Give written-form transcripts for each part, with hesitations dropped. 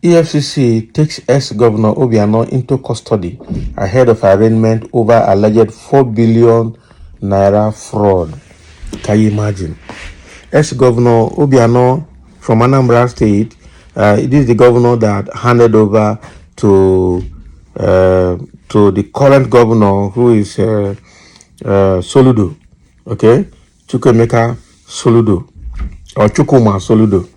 EFCC takes ex-governor Obiano into custody ahead of arraignment over alleged 4 billion naira fraud. Can you imagine? Ex-governor Obiano from Anambra State, this is the governor that handed over to the current governor, who is Soludo, okay, Chukwemeka Soludo, or Chukuma Soludo.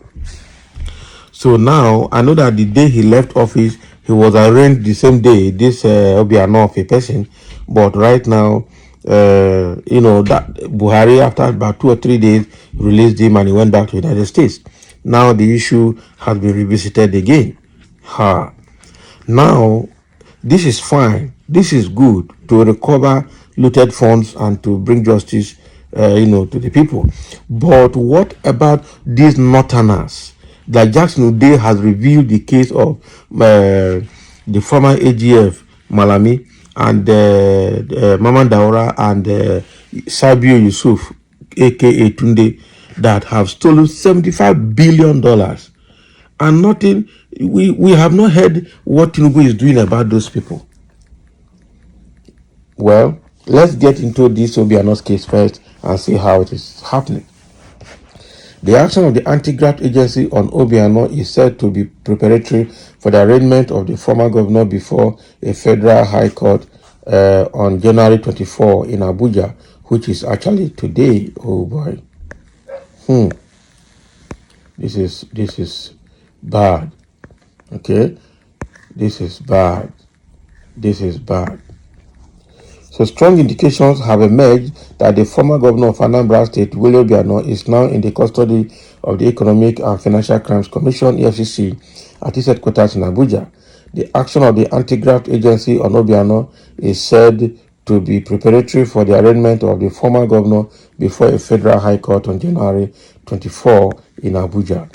So now, I know that the day he left office, he was arraigned the same day, this Obiano of a person. But right now, that Buhari, after about 2 or 3 days, released him and he went back to the United States. Now the issue has been revisited again. Now, this is fine. This is good to recover looted funds and to bring justice, to the people. But what about these northerners? That Jackson Ude has revealed the case of the former AGF Malami and Mama Daura and Sabio Yusuf, aka Tunde, that have stolen $75 billion. And nothing, we have not heard what Tinubu is doing about those people. Well, let's get into this Obiano's case first and see how it is happening. The action of the anti-graft agency on Obiano is said to be preparatory for the arraignment of the former governor before a federal high court on January 24 in Abuja, which is actually today. Oh boy. This is bad. Okay? This is bad. This is bad. So strong indications have emerged that the former governor of Anambra State, Willie Obiano, is now in the custody of the Economic and Financial Crimes Commission, EFCC, at its headquarters in Abuja. The action of the anti-graft agency on Obiano is said to be preparatory for the arraignment of the former governor before a federal high court on January 24 in Abuja.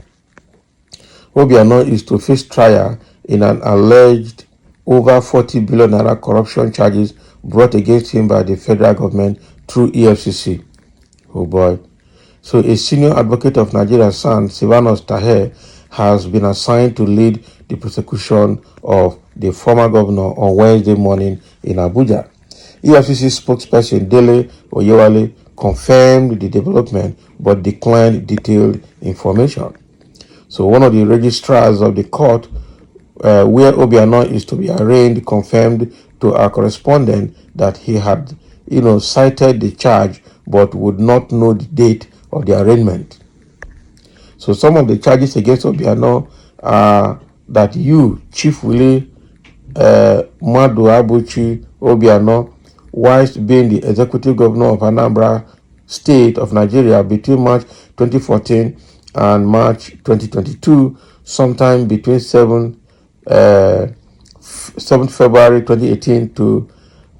Obiano is to face trial in an alleged over 40 billion naira corruption charges brought against him by the federal government through EFCC. Oh boy. So a senior advocate of Nigeria's son, Silvanus Taher, has been assigned to lead the prosecution of the former governor on Wednesday morning in Abuja. EFCC spokesperson Dele Oyewale confirmed the development but declined detailed information. So one of the registrars of the court where Obiano is to be arraigned confirmed to our correspondent that he had, cited the charge but would not know the date of the arraignment. So some of the charges against Obiano are that you, Chief Willie Madu Abuchi Obiano, whilst being the executive governor of Anambra State of Nigeria between March 2014 and March 2022, sometime between 7th February 2018 to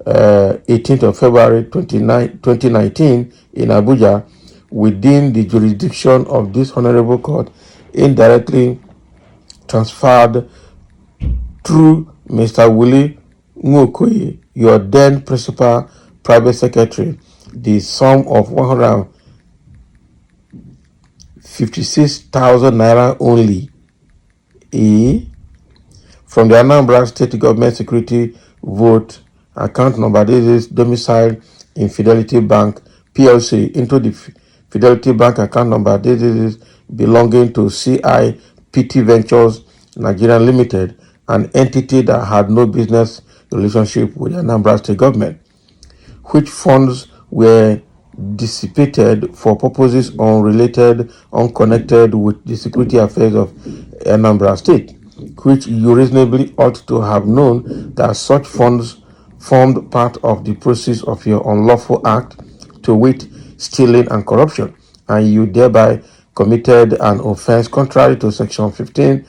18th of February 2019 in Abuja, within the jurisdiction of this honorable court, indirectly transferred through Mr. Willie Nwokoye, your then principal private secretary, the sum of 156,000 naira only, from the Anambra State Government Security Vote account number, this is domicile in Fidelity Bank PLC, into the Fidelity Bank account number, this is belonging to CIPT Ventures Nigeria Limited, an entity that had no business relationship with the Anambra State Government, which funds were dissipated for purposes unconnected with the security affairs of Anambra State, which you reasonably ought to have known that such funds formed part of the process of your unlawful act, to wit, stealing and corruption, and you thereby committed an offense contrary to Section 15,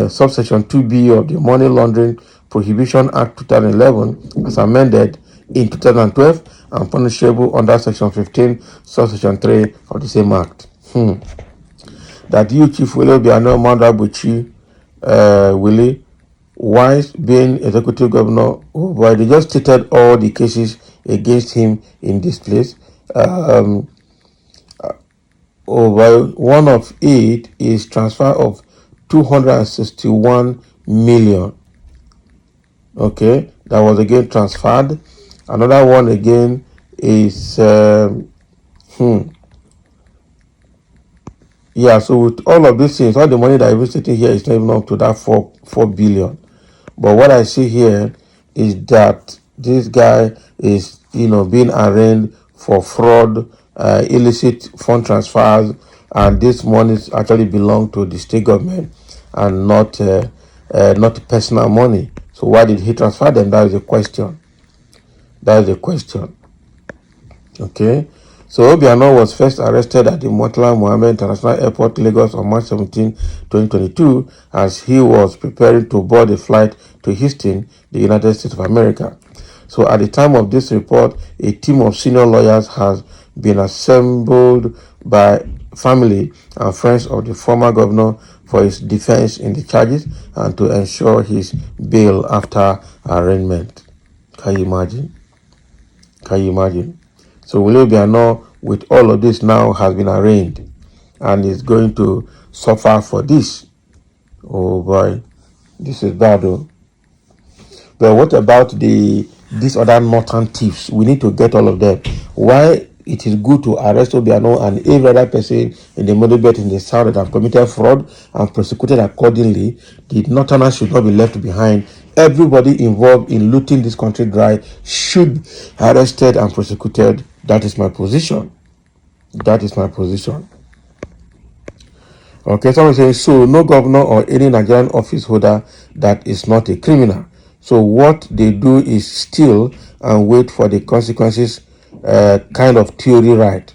subsection 2B of the Money Laundering Prohibition Act 2011, as amended in 2012, and punishable under Section 15, subsection 3 of the same act. That you, Chief Willie Obiano Mandabuchi Willie, whilst being executive governor, oh boy, they just stated all the cases against him in this place. One of it is transfer of 261 million. Okay, that was again transferred. Another one again is yeah. So with all of these things, all the money that is sitting here is not even up to that 4 billion. But what I see here is that this guy is, being arraigned for fraud, illicit fund transfers, and this money actually belong to the state government and not personal money. So why did he transfer them? That is the question. That is the question. Okay. So Obiano was first arrested at the Murtala Mohammed International Airport, Lagos on March 17, 2022, as he was preparing to board a flight to Houston, the United States of America. So at the time of this report, a team of senior lawyers has been assembled by family and friends of the former governor for his defense in the charges and to ensure his bail after arraignment. Can you imagine? Can you imagine? So Obiano, with all of this now, has been arraigned and is going to suffer for this. Oh boy, this is bad though. But what about these other northern thieves? We need to get all of them. Why it is good to arrest Obiano and every other person in the middle belt in the south that have committed fraud and prosecuted accordingly. The northerners should not be left behind. Everybody involved in looting this country dry should be arrested and prosecuted. That is my position. That is my position. Okay, someone saying, so no governor or any Nigerian office holder that is not a criminal. So what they do is steal and wait for the consequences, kind of theory, right?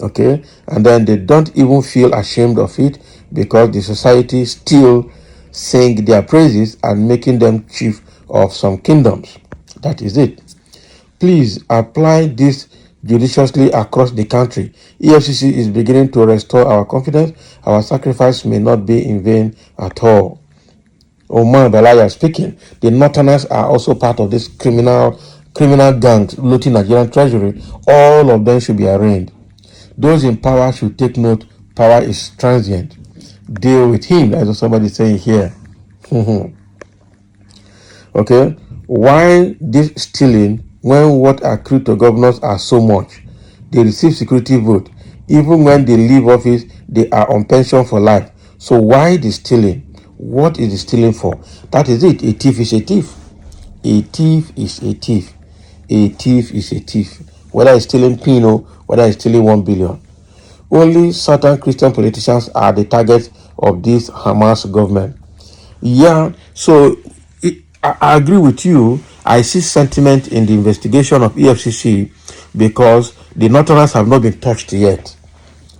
Okay, and then they don't even feel ashamed of it because the society still sing their praises and making them chief of some kingdoms. That is it. Please apply this judiciously across the country. Efcc is beginning to restore our confidence. Our sacrifice may not be in vain at all. Omar Belaya speaking. The Northerners are also part of this criminal gang looting Nigerian treasury. All of them should be arraigned. Those in power should take note. Power is transient. Deal with him, as somebody saying here. Okay, why this stealing when what accrued to governors are so much? They receive security vote. Even when they leave office, they are on pension for life. So why the stealing? What is the stealing for? That is it. A thief is a thief. A thief is a thief. A thief is a thief. Whether it's stealing Pino, whether it's stealing 1 billion. Only certain Christian politicians are the target of this Hamas government. Yeah, so I agree with you. I see sentiment in the investigation of EFCC because the Northerners have not been touched yet.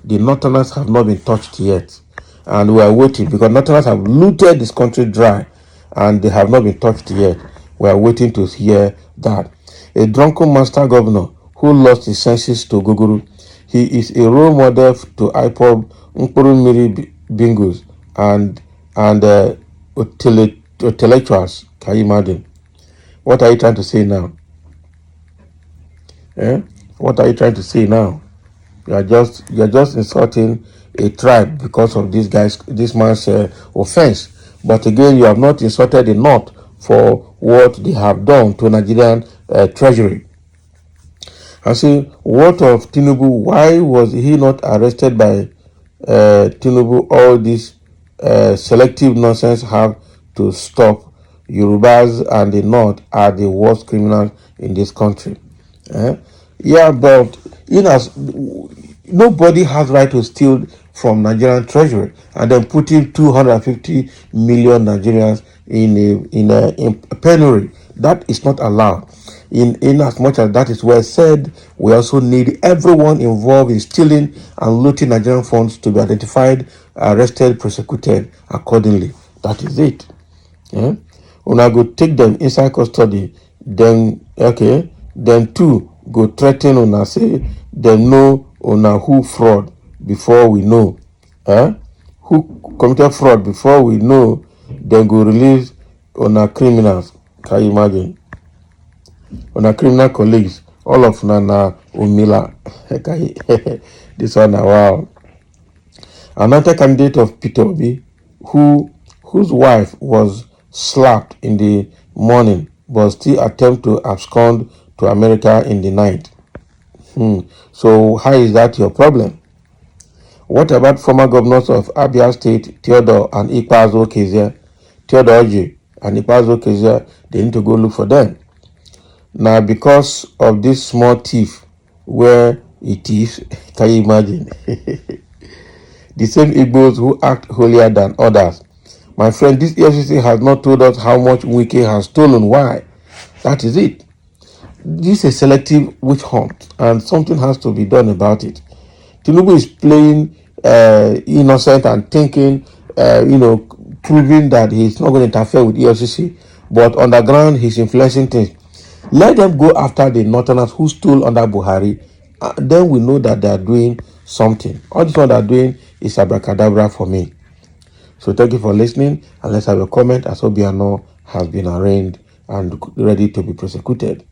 The Northerners have not been touched yet. And we are waiting because Northerners have looted this country dry and they have not been touched yet. We are waiting to hear that. A drunken master governor who lost his senses to Guguru. He is a role model to IPOB, Mkpurumiri Bingos, and intellectuals. Can you imagine? What are you trying to say now? What are you trying to say now? You are just insulting a tribe because of this man's offense. But again, you have not insulted the North for what they have done to Nigerian treasury. I say, what of Tinubu? Why was he not arrested by Tinubu? All this selective nonsense have to stop. Yorubas and the North are the worst criminals in this country. Yeah, but nobody has right to steal from Nigerian treasury and then putting 250 million Nigerians in a penury. That is not allowed. In as much as that is well said, we also need everyone involved in stealing and looting Nigerian funds to be identified, arrested, prosecuted accordingly. That is it. Yeah? Una go take them inside custody, then two go threaten una say them know una who fraud before we know. Who committed fraud before we know, then go release una criminals. Can you imagine? Una criminal colleagues, all of na umila. This one wow. Another candidate of Peter Obi whose wife was slapped in the morning but still attempt to abscond to America in the night. So how is that your problem? What about former governors of Abia State, Theodore and Ikpeazu Okezie? Theodore Oji and Ikpeazu Okezie, they need to go look for them. Now, because of this small thief, where it is, can you imagine? The same Igbos who act holier than others. My friend, this Efcc has not told us how much Wike has stolen. Why? That is it. This is a selective witch hunt, and something has to be done about it. Tinubu is playing innocent and thinking, proving that he's not going to interfere with EFCC, but underground he's influencing things. Let them go after the Northerners who stole under Buhari. Then we know that they are doing something. All this one they are doing is abracadabra for me. So thank you for listening, and let's have a comment as Obiano has been arraigned and ready to be prosecuted.